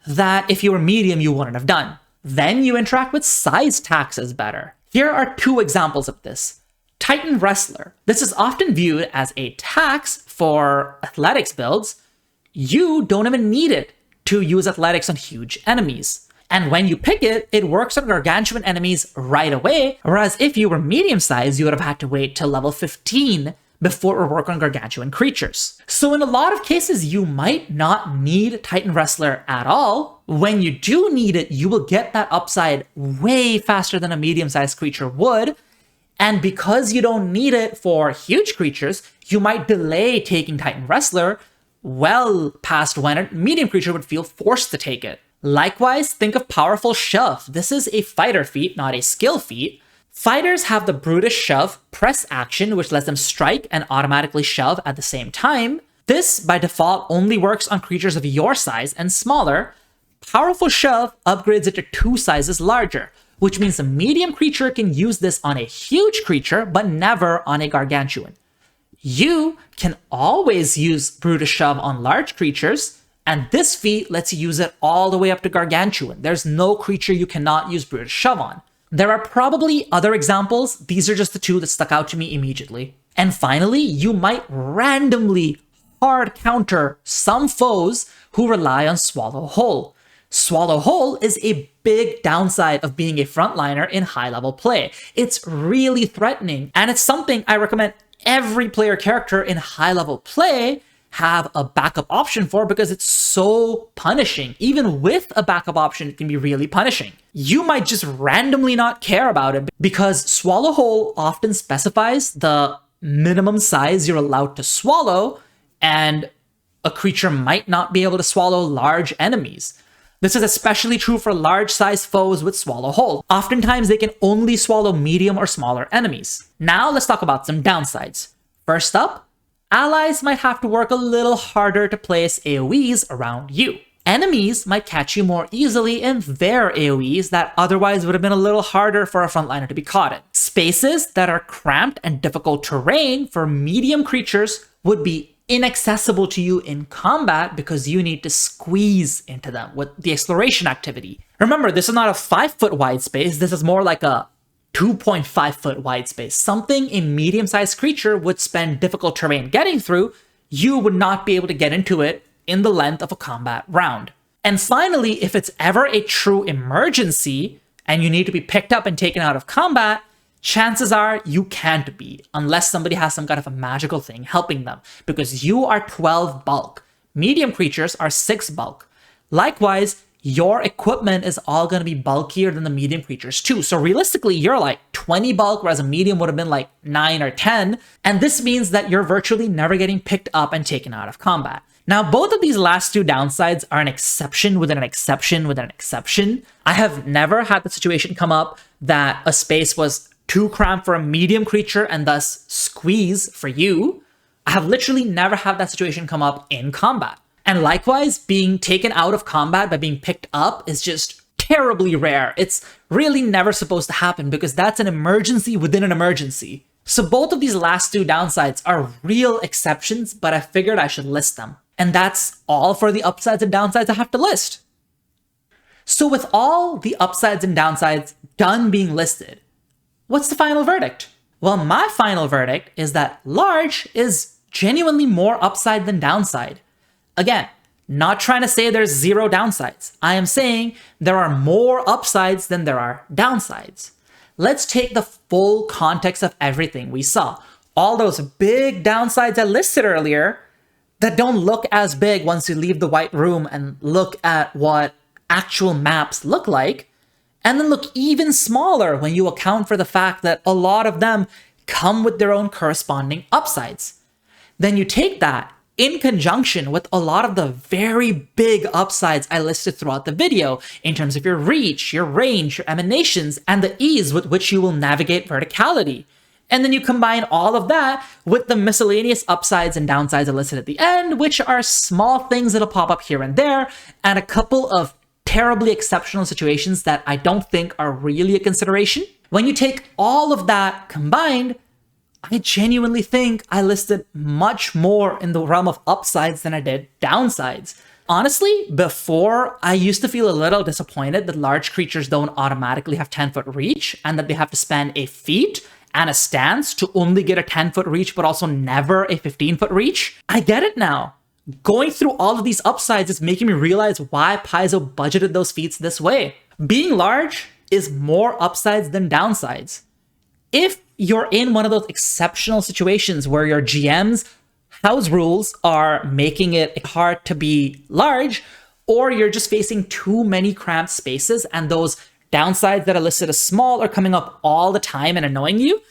that if you were medium, you wouldn't have done. Then you interact with size taxes better. Here are 2 examples of this. Titan Wrestler. This is often viewed as a tax for athletics builds. You don't even need it to use athletics on huge enemies. And when you pick it, it works on gargantuan enemies right away, whereas if you were medium sized, you would have had to wait till level 15 before it would work on gargantuan creatures. So in a lot of cases, you might not need Titan Wrestler at all. When you do need it, you will get that upside way faster than a medium-sized creature would. And because you don't need it for huge creatures, you might delay taking Titan Wrestler well past when a medium creature would feel forced to take it. Likewise, think of Powerful Shove. This is a fighter feat, not a skill feat. Fighters have the Brutish Shove press action, which lets them strike and automatically shove at the same time. This, by default, only works on creatures of your size and smaller. Powerful Shove upgrades it to 2 sizes larger, which means a medium creature can use this on a huge creature, but never on a gargantuan. You can always use Brutish Shove on large creatures, and this feat lets you use it all the way up to gargantuan. There's no creature you cannot use Brutish Shove on. There are probably other examples. These are just the 2 that stuck out to me immediately. And finally, you might randomly hard counter some foes who rely on Swallow Whole. Swallow Whole is a big downside of being a frontliner in high-level play. It's really threatening, and it's something I recommend every player character in high-level play have a backup option for because it's so punishing. Even with a backup option, it can be really punishing. You might just randomly not care about it because Swallow Whole often specifies the minimum size you're allowed to swallow, and a creature might not be able to swallow large enemies. This is especially true for large-sized foes with Swallow Whole. Oftentimes, they can only swallow medium or smaller enemies. Now, let's talk about some downsides. First up, allies might have to work a little harder to place AoEs around you. Enemies might catch you more easily in their AoEs that otherwise would have been a little harder for a frontliner to be caught in. Spaces that are cramped and difficult terrain for medium creatures would be inaccessible to you in combat because you need to squeeze into them with the exploration activity. Remember, this is not a 5-foot wide space. This is more like a 2.5-foot wide space. Something a medium-sized creature would spend difficult terrain getting through, you would not be able to get into it in the length of a combat round. And finally, if it's ever a true emergency and you need to be picked up and taken out of combat, chances are you can't be, unless somebody has some kind of a magical thing helping them, because you are 12 bulk. Medium creatures are 6 bulk. Likewise, your equipment is all going to be bulkier than the medium creatures too. So realistically, you're like 20 bulk, whereas a medium would have been like 9 or 10. And this means that you're virtually never getting picked up and taken out of combat. Now, both of these last two downsides are an exception within an exception within an exception. I have never had the situation come up that a space was too cramped for a medium creature and thus squeeze for you. I have literally never had that situation come up in combat. And likewise, being taken out of combat by being picked up is just terribly rare. It's really never supposed to happen because that's an emergency within an emergency. So both of these last two downsides are real exceptions, but I figured I should list them. And that's all for the upsides and downsides I have to list. So with all the upsides and downsides done being listed, what's the final verdict? Well, my final verdict is that large is genuinely more upside than downside. Again, not trying to say there's zero downsides. I am saying there are more upsides than there are downsides. Let's take the full context of everything we saw. All those big downsides I listed earlier that don't look as big once you leave the white room and look at what actual maps look like, and then look even smaller when you account for the fact that a lot of them come with their own corresponding upsides. Then you take that in conjunction with a lot of the very big upsides I listed throughout the video in terms of your reach, your range, your emanations, and the ease with which you will navigate verticality. And then you combine all of that with the miscellaneous upsides and downsides I listed at the end, which are small things that'll pop up here and there, and a couple of terribly exceptional situations that I don't think are really a consideration. When you take all of that combined, I genuinely think I listed much more in the realm of upsides than I did downsides. Honestly, before, I used to feel a little disappointed that large creatures don't automatically have 10-foot reach and that they have to spend a feat and a stance to only get a 10-foot reach, but also never a 15-foot reach. I get it now. Going through all of these upsides is making me realize why Paizo budgeted those feats this way. Being large is more upsides than downsides. If you're in one of those exceptional situations where your GM's house rules are making it hard to be large, or you're just facing too many cramped spaces and those downsides that are listed as small are coming up all the time and annoying you,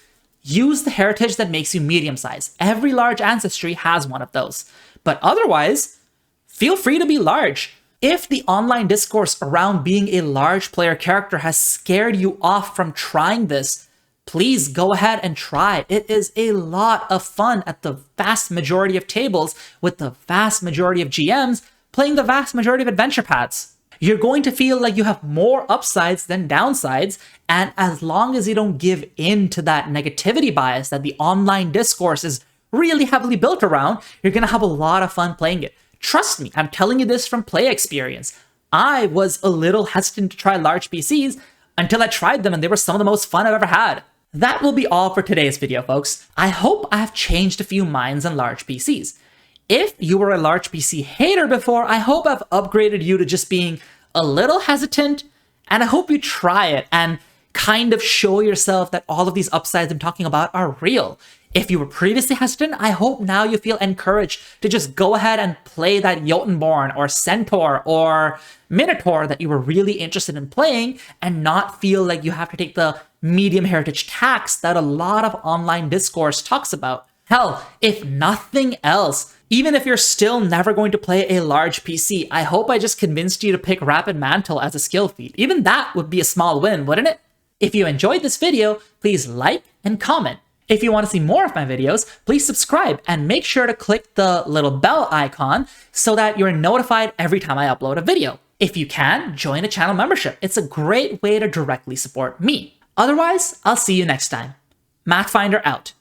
use the heritage that makes you medium-sized. Every large ancestry has one of those. But otherwise, feel free to be large. If the online discourse around being a large player character has scared you off from trying this, please go ahead and try. It is a lot of fun at the vast majority of tables with the vast majority of GMs playing the vast majority of adventure paths. You're going to feel like you have more upsides than downsides, and as long as you don't give in to that negativity bias that the online discourse is really heavily built around, you're going to have a lot of fun playing it. Trust me, I'm telling you this from play experience. I was a little hesitant to try large PCs until I tried them, and they were some of the most fun I've ever had. That will be all for today's video, folks. I hope I've changed a few minds on large PCs. If you were a large PC hater before, I hope I've upgraded you to just being a little hesitant, and I hope you try it and kind of show yourself that all of these upsides I'm talking about are real. If you were previously hesitant, I hope now you feel encouraged to just go ahead and play that Jotunborn or Centaur or Minotaur that you were really interested in playing and not feel like you have to take the medium heritage tax that a lot of online discourse talks about. Hell, if nothing else, even if you're still never going to play a large PC, I hope I just convinced you to pick Rapid Mantle as a skill feat. Even that would be a small win, wouldn't it? If you enjoyed this video, please like and comment. If you want to see more of my videos, please subscribe and make sure to click the little bell icon so that you're notified every time I upload a video. If you can, join a channel membership. It's a great way to directly support me. Otherwise, I'll see you next time. Mathfinder out.